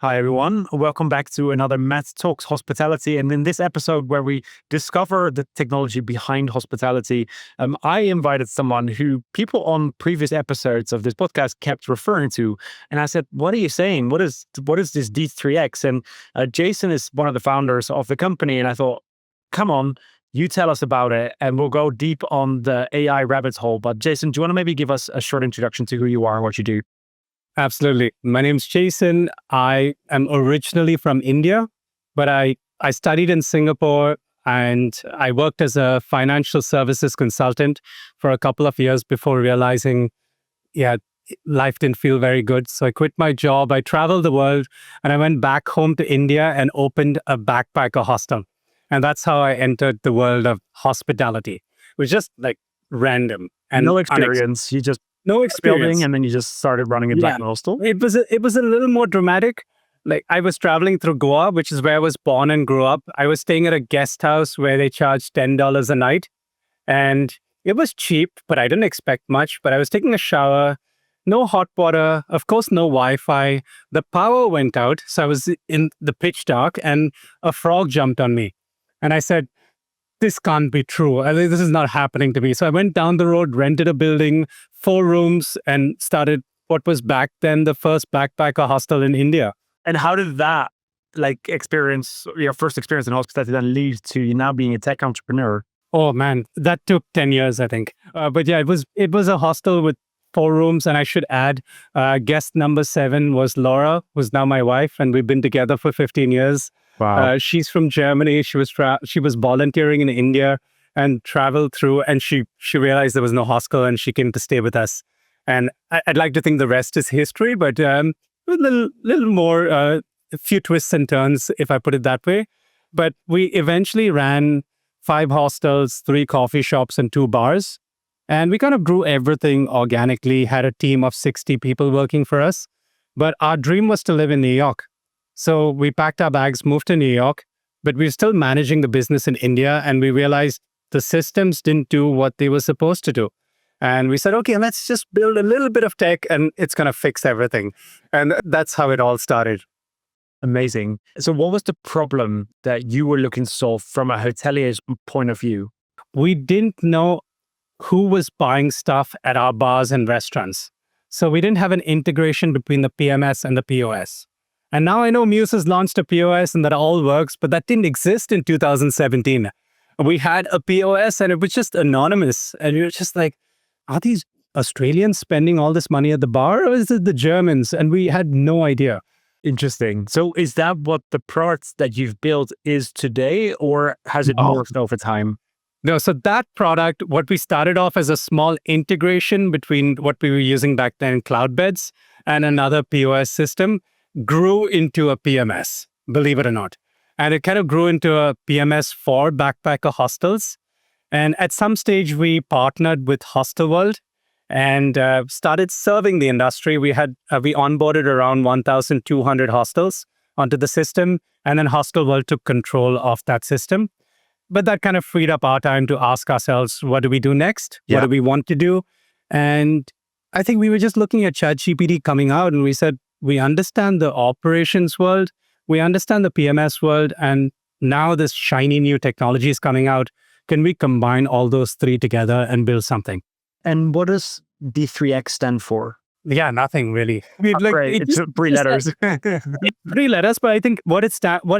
Hi, everyone. Welcome back to another Matt Talks Hospitality. And in this episode, where we discover the technology behind hospitality, I invited someone who people on previous episodes of this podcast kept referring to. And I said, what are you saying? What is this D3X? And Jason is one of the founders of the company. And I thought, come on, you tell us about it and we'll go deep on the AI rabbit hole. But Jason, do you want to maybe give us a short introduction to who you are and what you do? Absolutely. My name's Jason. I am originally from India, but I studied in Singapore and I worked as a financial services consultant for a couple of years before realizing, life didn't feel very good. So I quit my job. I traveled the world and I went back home to India and opened a backpacker hostel. And that's how I entered the world of hospitality. It was just like random and no experience. You just no experience. Building, and then you just started running a black hostel. It was a little more dramatic. Like I was traveling through Goa, which is where I was born and grew up. I was staying at a guest house where they charged $10 a night. And it was cheap, but I didn't expect much. But I was taking a shower, no hot water, of course, no Wi-Fi. The power went out. So I was in the pitch dark and a frog jumped on me. And I said, this can't be true. This is not happening to me. So I went down the road, rented a building, 4 rooms, and started what was back then the first backpacker hostel in India. And how did that experience, your first experience in hospitality, then lead to you now being a tech entrepreneur? Oh man, that took 10 years, I think. But yeah, it was a hostel with 4 rooms, and I should add, guest number 7 was Laura, who's now my wife, and we've been together for 15 years. Wow. She's from Germany. She was volunteering in India and traveled through, and she realized there was no hostel and she came to stay with us. And I'd like to think the rest is history, but a little more, a few twists and turns, if I put it that way. But we eventually ran 5 hostels, 3 coffee shops, and 2 bars. And we kind of grew everything organically, had a team of 60 people working for us. But our dream was to live in New York. So we packed our bags, moved to New York, but we were still managing the business in India. And we realized the systems didn't do what they were supposed to do. And we said, okay, let's just build a little bit of tech and it's going to fix everything. And that's how it all started. Amazing. So what was the problem that you were looking to solve from a hotelier's point of view? We didn't know who was buying stuff at our bars and restaurants. So we didn't have an integration between the PMS and the POS. And now I know Muse has launched a POS and that all works, but that didn't exist in 2017. We had a POS and it was just anonymous. And you're just like, are these Australians spending all this money at the bar, or is it the Germans? And we had no idea. Interesting. So is that what the product that you've built is today, or has it morphed over time? No, so that product, what we started off as a small integration between what we were using back then, cloud beds, and another POS system, grew into a PMS, believe it or not. And it kind of grew into a PMS for backpacker hostels. And at some stage, we partnered with Hostelworld and started serving the industry. We onboarded around 1,200 hostels onto the system, and then Hostelworld took control of that system. But that kind of freed up our time to ask ourselves, what do we do next? Yeah. What do we want to do? And I think we were just looking at ChatGPT coming out and we said, we understand the operations world, we understand the PMS world, and now this shiny new technology is coming out. Can we combine all those 3 together and build something? And what does D3X stand for? Yeah, nothing really. It's 3 letters. 3 letters, but I think what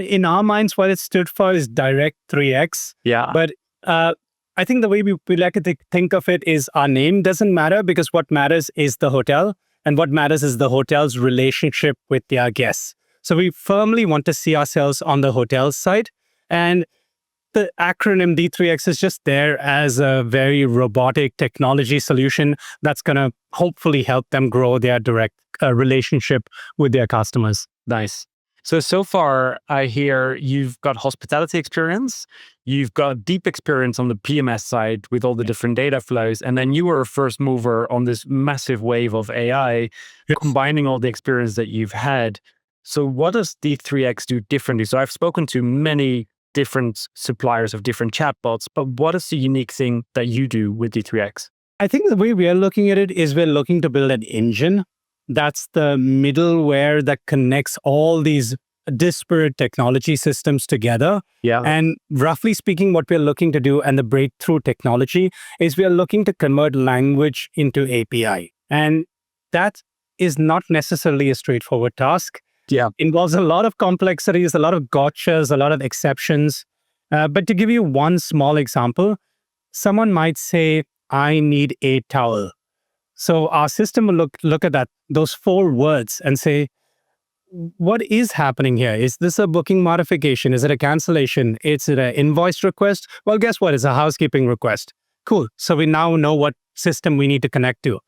in our minds, what it stood for is direct 3X. Yeah. But I think the way we like to think of it is our name doesn't matter, because what matters is the hotel, and what matters is the hotel's relationship with their guests. So we firmly want to see ourselves on the hotel side. And the acronym D3X is just there as a very robotic technology solution that's going to hopefully help them grow their direct relationship with their customers. Nice. So far, I hear you've got hospitality experience, you've got deep experience on the PMS side with all the different data flows, and then you were a first mover on this massive wave of AI, combining all the experience that you've had. So what does D3X do differently? So I've spoken to many different suppliers of different chatbots, but what is the unique thing that you do with D3X? I think the way we are looking at it is we're looking to build an engine That's the middleware that connects all these disparate technology systems together. Yeah. And roughly speaking, what we're looking to do and the breakthrough technology is we are looking to convert language into API. And that is not necessarily a straightforward task. Yeah. Involves a lot of complexities, a lot of gotchas, a lot of exceptions. But to give you one small example, someone might say, I need a towel. So our system will look at those 4 words and say, what is happening here? Is this a booking modification? Is it a cancellation? Is it an invoice request? Well, guess what? It's a housekeeping request. Cool. So we now know what system we need to connect to.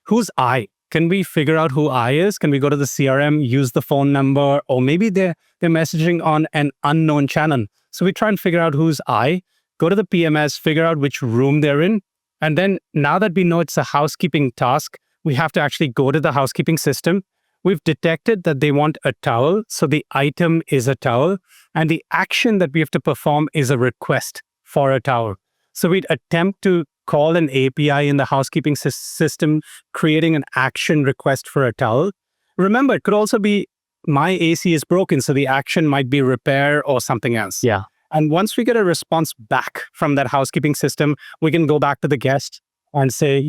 Who's I? Can we figure out who I is? Can we go to the CRM, use the phone number, or maybe they're messaging on an unknown channel. So we try and figure out who's I, go to the PMS, figure out which room they're in. And then now that we know it's a housekeeping task, we have to actually go to the housekeeping system. We've detected that they want a towel. So the item is a towel. And the action that we have to perform is a request for a towel. So we'd attempt to call an API in the housekeeping system, creating an action request for a towel. Remember, it could also be my AC is broken, so the action might be repair or something else. Yeah. And once we get a response back from that housekeeping system, we can go back to the guest and say,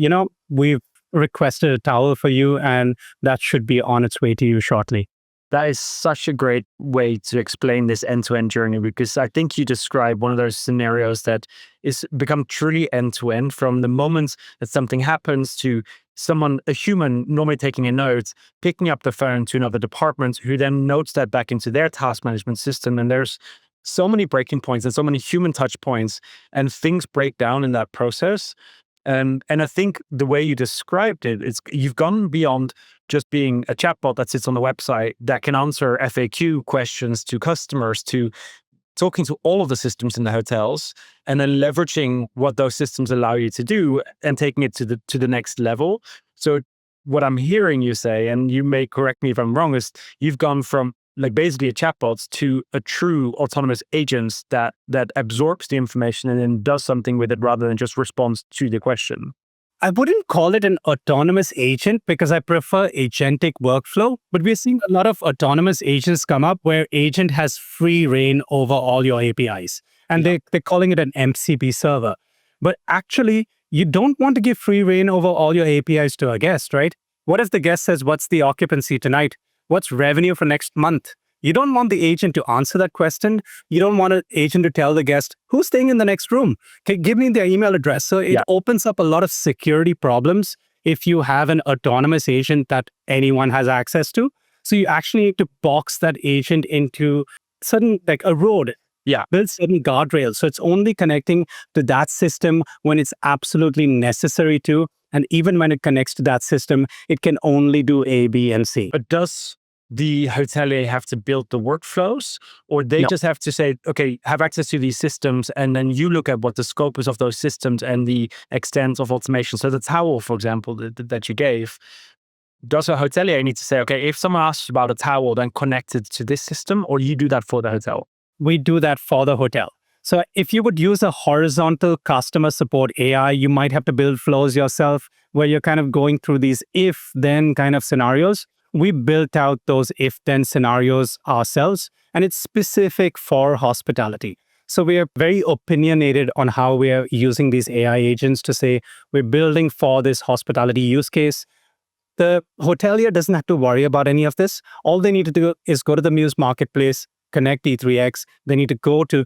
we've requested a towel for you and that should be on its way to you shortly. That is such a great way to explain this end-to-end journey, because I think you describe one of those scenarios that is become truly end-to-end, from the moment that something happens to someone, a human, normally taking a note, picking up the phone to another department who then notes that back into their task management system. And there's so many breaking points and so many human touch points, and things break down in that process. And I think the way you described it, you've gone beyond just being a chatbot that sits on the website that can answer FAQ questions to customers, to talking to all of the systems in the hotels, and then leveraging what those systems allow you to do and taking it to the next level. So what I'm hearing you say, and you may correct me if I'm wrong, is you've gone from like basically a chatbot to a true autonomous agent that absorbs the information and then does something with it rather than just responds to the question. I wouldn't call it an autonomous agent because I prefer agentic workflow, but we're seeing a lot of autonomous agents come up where agent has free reign over all your APIs. And they're calling it an MCP server. But actually, you don't want to give free reign over all your APIs to a guest, right? What if the guest says, what's the occupancy tonight? What's revenue for next month? You don't want the agent to answer that question. You don't want an agent to tell the guest, who's staying in the next room? Okay, give me their email address. So it opens up a lot of security problems if you have an autonomous agent that anyone has access to. So you actually need to box that agent into certain, like a road. Build certain guardrails. So it's only connecting to that system when it's absolutely necessary to. And even when it connects to that system, it can only do A, B, and C. But does the hotelier have to build the workflows, or they just have to say, okay, have access to these systems, and then you look at what the scope is of those systems and the extent of automation? So the towel, for example, that you gave, does a hotelier need to say, okay, if someone asks about a towel, then connect it to this system, or you do that for the hotel? We do that for the hotel. So if you would use a horizontal customer support AI, you might have to build flows yourself where you're kind of going through these if-then kind of scenarios. We built out those if-then scenarios ourselves, and it's specific for hospitality. So we are very opinionated on how we are using these AI agents to say, we're building for this hospitality use case. The hotelier doesn't have to worry about any of this. All they need to do is go to the Muse marketplace, connect D3X. They need to go to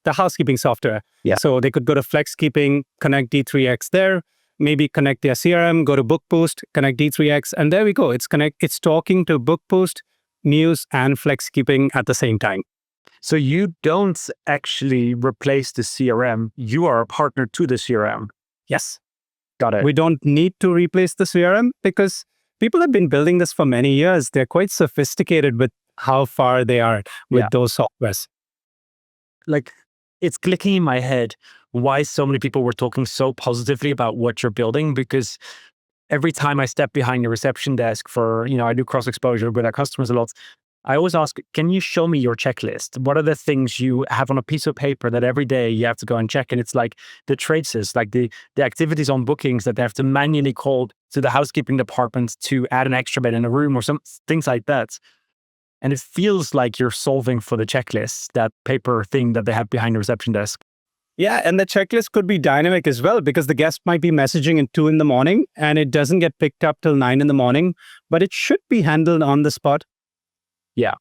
the housekeeping software. So they could go to FlexKeeping, connect D3X there, maybe connect their CRM, go to BookBoost, connect D3X, and there we go. It's talking to BookBoost, Muse, and FlexKeeping at the same time. So you don't actually replace the CRM. You are a partner to the CRM. Yes. Got it. We don't need to replace the CRM because people have been building this for many years. They're quite sophisticated with how far they are with those softwares. Like, it's clicking in my head why so many people were talking so positively about what you're building, because every time I step behind the reception desk for, I do cross exposure with our customers a lot, I always ask, can you show me your checklist? What are the things you have on a piece of paper that every day you have to go and check? And it's like the traces, like the activities on bookings that they have to manually call to the housekeeping department to add an extra bed in a room or some things like that. And it feels like you're solving for the checklist, that paper thing that they have behind the reception desk. Yeah, and the checklist could be dynamic as well because the guest might be messaging at 2 in the morning and it doesn't get picked up till 9 in the morning, but it should be handled on the spot. Yeah.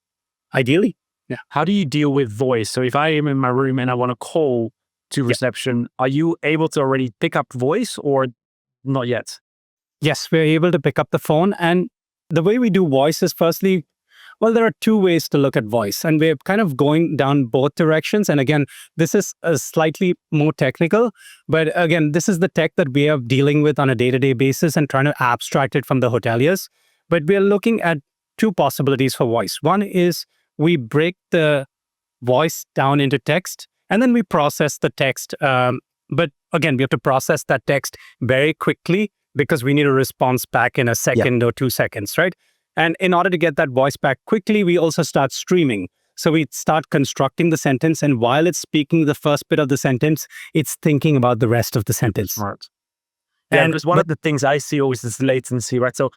Ideally. Yeah. How do you deal with voice? So if I am in my room and I want to call to reception, are you able to already pick up voice or not yet? Yes, we're able to pick up the phone. And the way we do voice is firstly, well, there are two ways to look at voice, and we're kind of going down both directions. And again, this is a slightly more technical, but again, this is the tech that we are dealing with on a day-to-day basis and trying to abstract it from the hoteliers. But we're looking at two possibilities for voice. One is we break the voice down into text, and then we process the text. But again, we have to process that text very quickly because we need a response back in a second or 2 seconds, right? And in order to get that voice back quickly, we also start streaming. So we start constructing the sentence, and while it's speaking the first bit of the sentence, it's thinking about the rest of the sentence. Smart. Yeah, because one of the things I see always is latency, right? So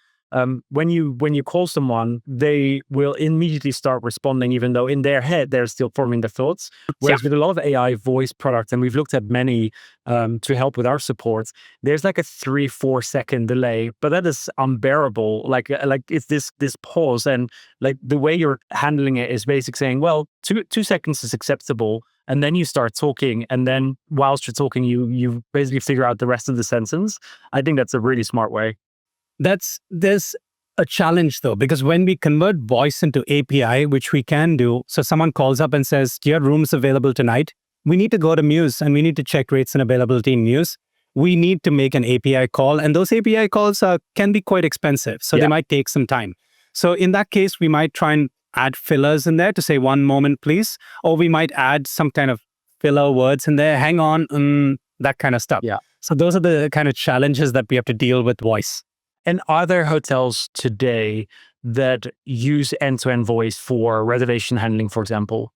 when you call someone, they will immediately start responding, even though in their head they're still forming the thoughts. Whereas with a lot of AI voice products, and we've looked at many to help with our support, there's like a 3-4 second delay, but that is unbearable. Like it's this pause, and like the way you're handling it is basically saying, well, two seconds is acceptable. And then you start talking, and then whilst you're talking, you basically figure out the rest of the sentence. I think that's a really smart way. There's a challenge though, because when we convert voice into API, which we can do, so someone calls up and says, do you have rooms available tonight? We need to go to Muse and we need to check rates and availability in Muse. We need to make an API call, and those API calls can be quite expensive. So they might take some time. So in that case, we might try and add fillers in there to say, one moment, please. Or we might add some kind of filler words in there, hang on, that kind of stuff. Yeah. So those are the kind of challenges that we have to deal with voice. And are there hotels today that use end-to-end voice for reservation handling, for example?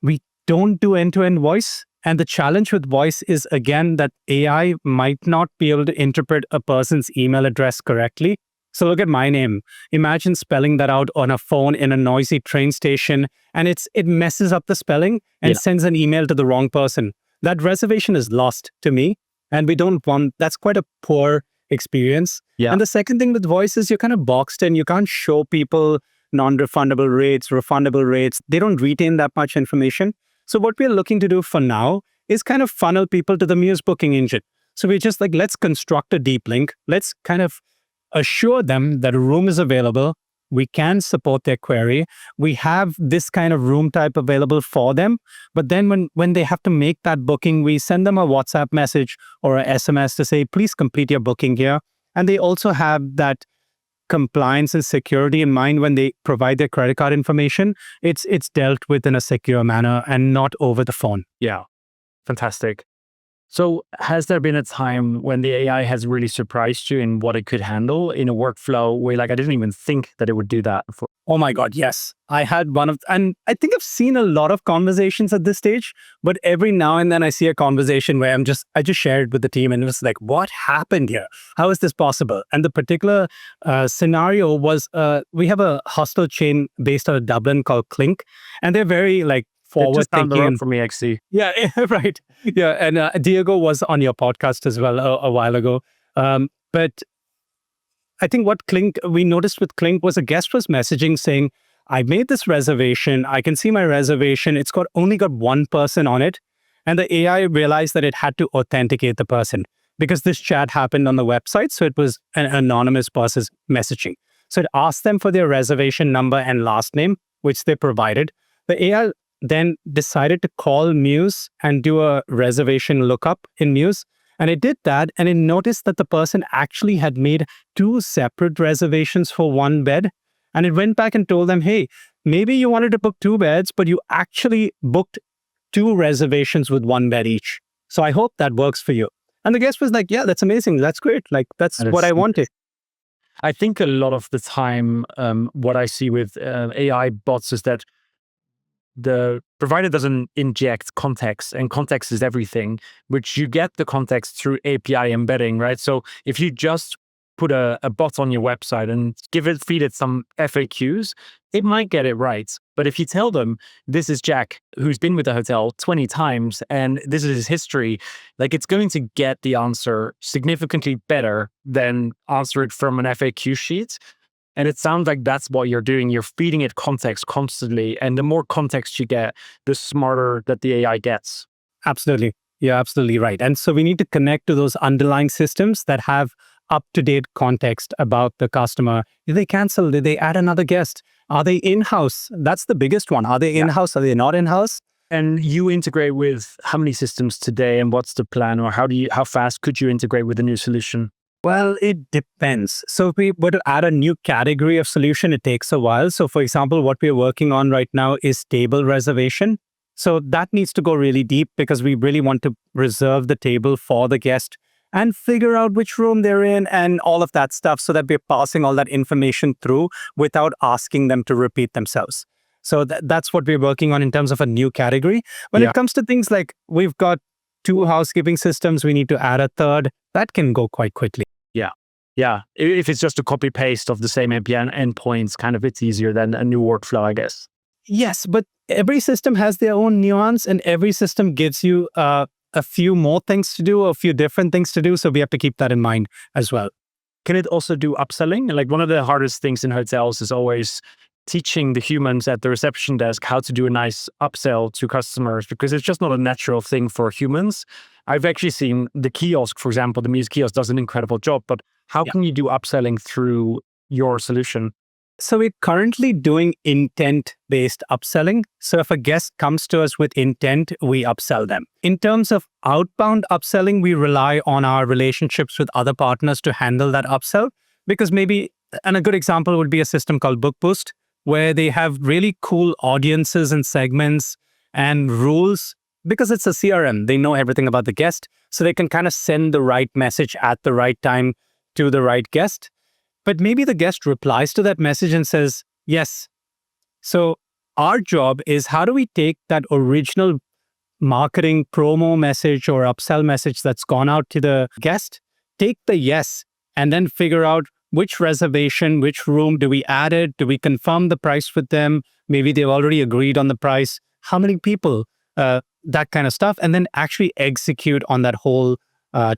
We don't do end-to-end voice. And the challenge with voice is, again, that AI might not be able to interpret a person's email address correctly. So look at my name. Imagine spelling that out on a phone in a noisy train station, and it messes up the spelling and sends an email to the wrong person. That reservation is lost to me, and we don't want, that's quite a poor experience. Yeah. And the second thing with voice is you're kind of boxed in. You can't show people non-refundable rates, refundable rates. They don't retain that much information. So what we're looking to do for now is kind of funnel people to the Muse booking engine. So we're just like, let's construct a deep link. Let's kind of assure them that a room is available. We can support their query. We have this kind of room type available for them. But then when they have to make that booking, we send them a WhatsApp message or a SMS to say, please complete your booking here. And they also have that compliance and security in mind when they provide their credit card information. It's dealt with in a secure manner and not over the phone. Yeah, fantastic. So has there been a time when the AI has really surprised you in what it could handle in a workflow where like, I didn't even think that it would do that before? Oh my God, yes. I had and I think I've seen a lot of conversations at this stage, but every now and then I see a conversation where I just shared with the team and it was like, what happened here? How is this possible? And the particular scenario was, we have a hostel chain based out of Dublin called Clink, and they're very like, forward just down the thinking road from EXC. Yeah, right. Yeah, and Diego was on your podcast as well a while ago. But I think what we noticed with Clink was a guest was messaging saying, I made this reservation. I can see my reservation. It's only got one person on it. And the AI realized that it had to authenticate the person because this chat happened on the website. So it was an anonymous person's messaging. So it asked them for their reservation number and last name, which they provided. The AI then decided to call Muse and do a reservation lookup in Muse. And it did that, and it noticed that the person actually had made 2 separate reservations for 1 bed. And it went back and told them, hey, maybe you wanted to book 2 beds, but you actually booked 2 reservations with 1 bed each. So I hope that works for you. And the guest was like, yeah, that's amazing. That's great. Like, that's what I wanted. I think a lot of the time, what I see with AI bots is that the provider doesn't inject context, and context is everything, which you get the context through API embedding, right? So if you just put a bot on your website and feed it some FAQs, it might get it right. But if you tell them, this is Jack, who's been with the hotel 20 times, and this is his history, like it's going to get the answer significantly better than answer it from an FAQ sheet. And it sounds like that's what you're doing. You're feeding it context constantly. And the more context you get, the smarter that the AI gets. Absolutely. You're absolutely right. And so we need to connect to those underlying systems that have up-to-date context about the customer. Did they cancel? Did they add another guest? Are they in-house? That's the biggest one. Are they in-house? Are they not in-house? And you integrate with how many systems today, and what's the plan, or how fast could you integrate with a new solution? Well, it depends. So if we were to add a new category of solution, it takes a while. So for example, what we're working on right now is table reservation. So that needs to go really deep because we really want to reserve the table for the guest and figure out which room they're in and all of that stuff so that we're passing all that information through without asking them to repeat themselves. So that's what we're working on in terms of a new category. When it comes to things like we've got 2 housekeeping systems, we need to add a third, that can go quite quickly. Yeah. If it's just a copy paste of the same API endpoints, kind of it's easier than a new workflow, I guess. Yes, but every system has their own nuance and every system gives you a few more things to do, a few different things to do. So we have to keep that in mind as well. Can it also do upselling? Like one of the hardest things in hotels is always teaching the humans at the reception desk how to do a nice upsell to customers, because it's just not a natural thing for humans. I've actually seen the kiosk, for example, the Muse kiosk does an incredible job, but how can you do upselling through your solution? So we're currently doing intent-based upselling. So if a guest comes to us with intent, we upsell them. In terms of outbound upselling, we rely on our relationships with other partners to handle that upsell, because and a good example would be a system called Book Boost, where they have really cool audiences and segments and rules. Because it's a CRM, they know everything about the guest, so they can kind of send the right message at the right time to the right guest. But maybe the guest replies to that message and says, yes. So our job is, how do we take that original marketing promo message or upsell message that's gone out to the guest, take the yes, and then figure out which reservation, which room, do we add it? Do we confirm the price with them? Maybe they've already agreed on the price. How many people? That kind of stuff, and then actually execute on that whole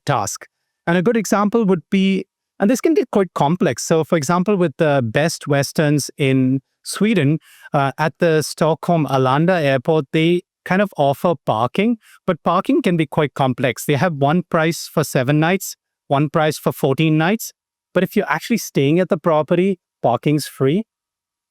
task. And a good example would be, and this can get quite complex. So for example, with the Best Westerns in Sweden, at the Stockholm Arlanda airport, they kind of offer parking, but parking can be quite complex. They have one price for 7 nights, one price for 14 nights. But if you're actually staying at the property, parking's free.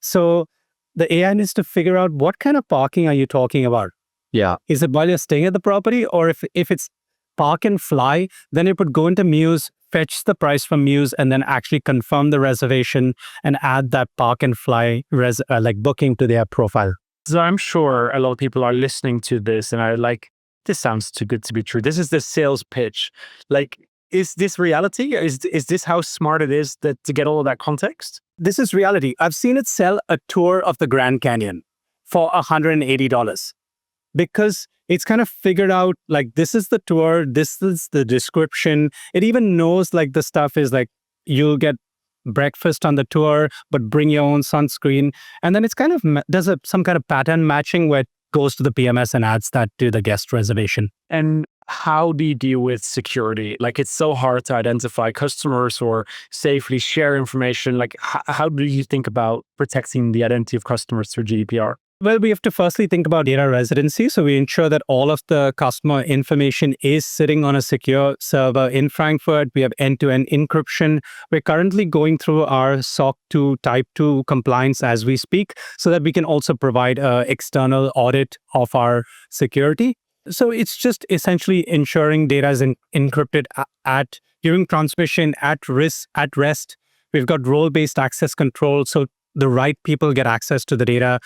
So the AI needs to figure out what kind of parking are you talking about? Yeah. Is it while you're staying at the property? Or if it's park and fly, then it would go into Muse, fetch the price from Muse, and then actually confirm the reservation and add that park and fly booking to their profile. So I'm sure a lot of people are listening to this and are like, this sounds too good to be true. This is the sales pitch. Like, is this reality? Is this how smart it is to get all of that context? This is reality. I've seen it sell a tour of the Grand Canyon for $180. Because it's kind of figured out, like, this is the tour, this is the description. It even knows, like, the stuff is like, you'll get breakfast on the tour, but bring your own sunscreen. And then it's kind of does some kind of pattern matching where it goes to the PMS and adds that to the guest reservation. And how do you deal with security? Like, it's so hard to identify customers or safely share information. Like, how do you think about protecting the identity of customers through GDPR? Well, we have to firstly think about data residency. So we ensure that all of the customer information is sitting on a secure server in Frankfurt. We have end-to-end encryption. We're currently going through our SOC 2 Type 2 compliance as we speak, so that we can also provide an external audit of our security. So it's just essentially ensuring data is encrypted during transmission, at rest. We've got role-based access control, so the right people get access to the data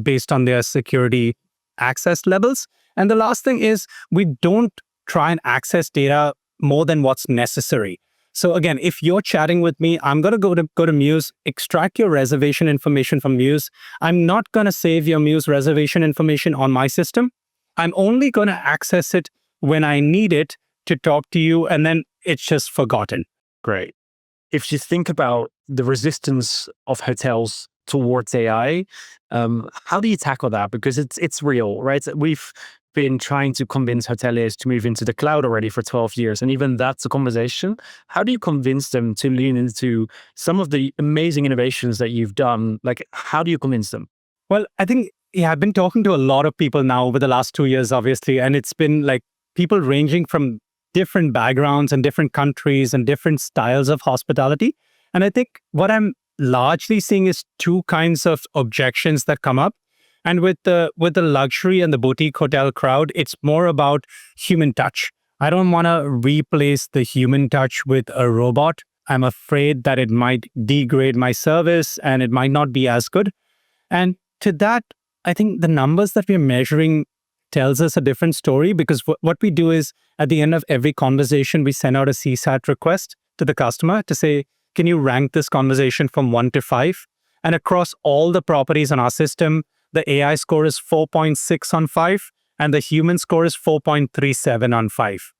based on their security access levels. And the last thing is, we don't try and access data more than what's necessary. So again, if you're chatting with me, I'm going to go to Muse, extract your reservation information from Muse. I'm not going to save your Muse reservation information on my system. I'm only going to access it when I need it to talk to you, and then it's just forgotten. Great. If you think about the resistance of hotels towards AI, how do you tackle that? Because it's real, right? We've been trying to convince hoteliers to move into the cloud already for 12 years. And even that's a conversation. How do you convince them to lean into some of the amazing innovations that you've done? Like, how do you convince them? Well, I think, yeah, I've been talking to a lot of people now over the last 2 years, obviously, and it's been like people ranging from different backgrounds and different countries and different styles of hospitality. And I think what I'm largely seeing is two kinds of objections that come up. And with the luxury and the boutique hotel crowd, it's more about human touch. I don't want to replace the human touch with a robot. I'm afraid that it might degrade my service and it might not be as good. And to that, I think the numbers that we're measuring tells us a different story, because what we do is at the end of every conversation, we send out a CSAT request to the customer to say, can you rank this conversation from 1 to 5? And across all the properties on our system, the AI score is 4.6 on 5, and the human score is 4.37 on 5.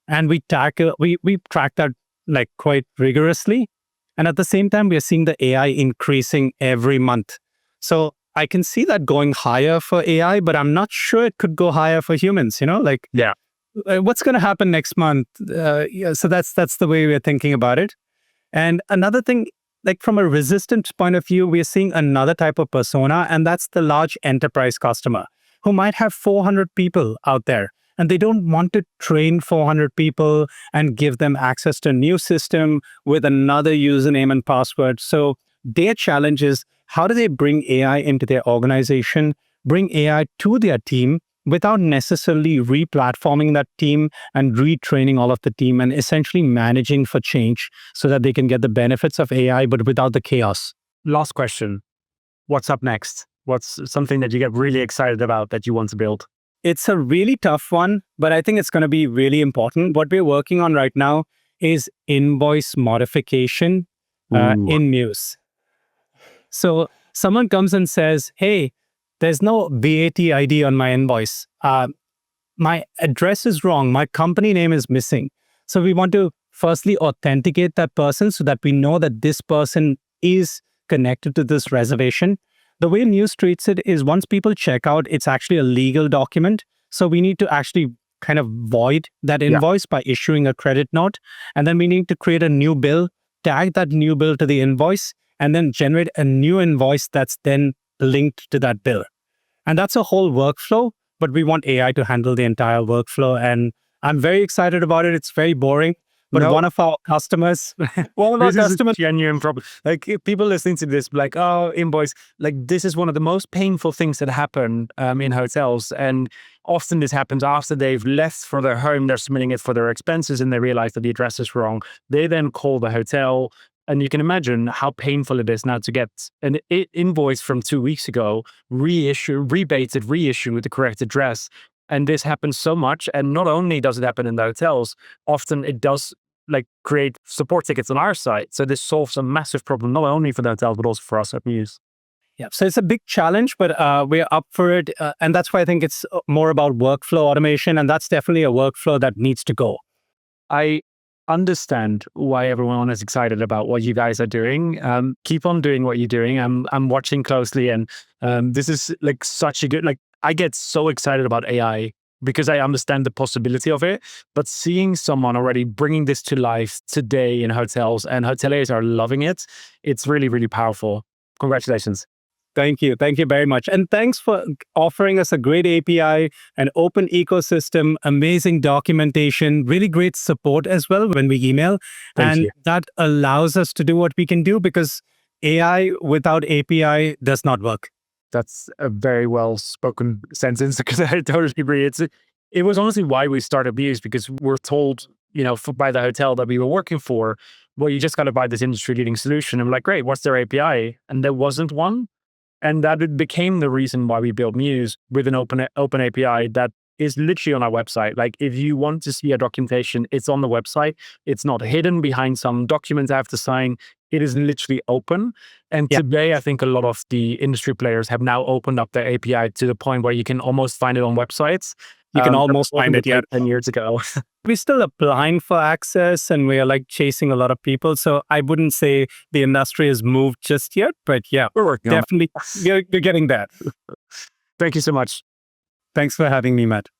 And we track that like quite rigorously. And at the same time, we are seeing the AI increasing every month. So I can see that going higher for AI, but I'm not sure it could go higher for humans, like, Yeah. What's going to happen next month? Yeah, so that's the way we're thinking about it. And another thing, like from a resistance point of view, we're seeing another type of persona, and that's the large enterprise customer who might have 400 people out there, and they don't want to train 400 people and give them access to a new system with another username and password. So their challenge is, how do they bring AI into their organization, bring AI to their team without necessarily re-platforming that team and retraining all of the team, and essentially managing for change so that they can get the benefits of AI, but without the chaos. Last question. What's up next? What's something that you get really excited about that you want to build? It's a really tough one, but I think it's going to be really important. What we're working on right now is invoice modification in Muse. So someone comes and says, hey, there's no VAT ID on my invoice. My address is wrong. My company name is missing. So we want to firstly authenticate that person so that we know that this person is connected to this reservation. The way Muse treats it is, once people check out, it's actually a legal document. So we need to actually kind of void that invoice by issuing a credit note. And then we need to create a new bill, tag that new bill to the invoice, and then generate a new invoice that's then linked to that bill. And that's a whole workflow, but we want AI to handle the entire workflow. And I'm very excited about it. It's very boring. But one of our customers, this is a genuine problem. Like, if people listening to this, like, oh, invoice, like, this is one of the most painful things that happen in hotels. And often this happens after they've left for their home, they're submitting it for their expenses, and they realize that the address is wrong. They then call the hotel. And you can imagine how painful it is now to get an invoice from 2 weeks ago, reissued with the correct address. And this happens so much. And not only does it happen in the hotels, often it does like create support tickets on our site. So this solves a massive problem, not only for the hotels, but also for us at Muse. Yeah, so it's a big challenge, but we're up for it. And that's why I think it's more about workflow automation. And that's definitely a workflow that needs to go. I understand why everyone is excited about what you guys are doing. Keep on doing what you're doing. I'm watching closely, and this is like such a good, like, I get so excited about AI because I understand the possibility of it, but seeing someone already bringing this to life today in hotels, and hoteliers are loving it, it's really, really powerful. Congratulations. Thank you. Thank you very much. And thanks for offering us a great API, an open ecosystem, amazing documentation, really great support as well when we email. Thank you. That allows us to do what we can do, because AI without API does not work. That's a very well spoken sentence, because I totally agree. It was honestly why we started Muse, because we're told, by the hotel that we were working for, well, you just got to buy this industry leading solution. And we're like, great, what's their API? And there wasn't one. And that it became the reason why we built Muse with an open API that is literally on our website. Like if you want to see a documentation, it's on the website. It's not hidden behind some documents I have to sign. It is literally open. And today, I think a lot of the industry players have now opened up their API to the point where you can almost find it on websites. You can almost find it, like 10 years ago. We're still applying for access and we are like chasing a lot of people. So I wouldn't say the industry has moved just yet, but yeah, We're working definitely, you're getting that. Thank you so much. Thanks for having me, Matt.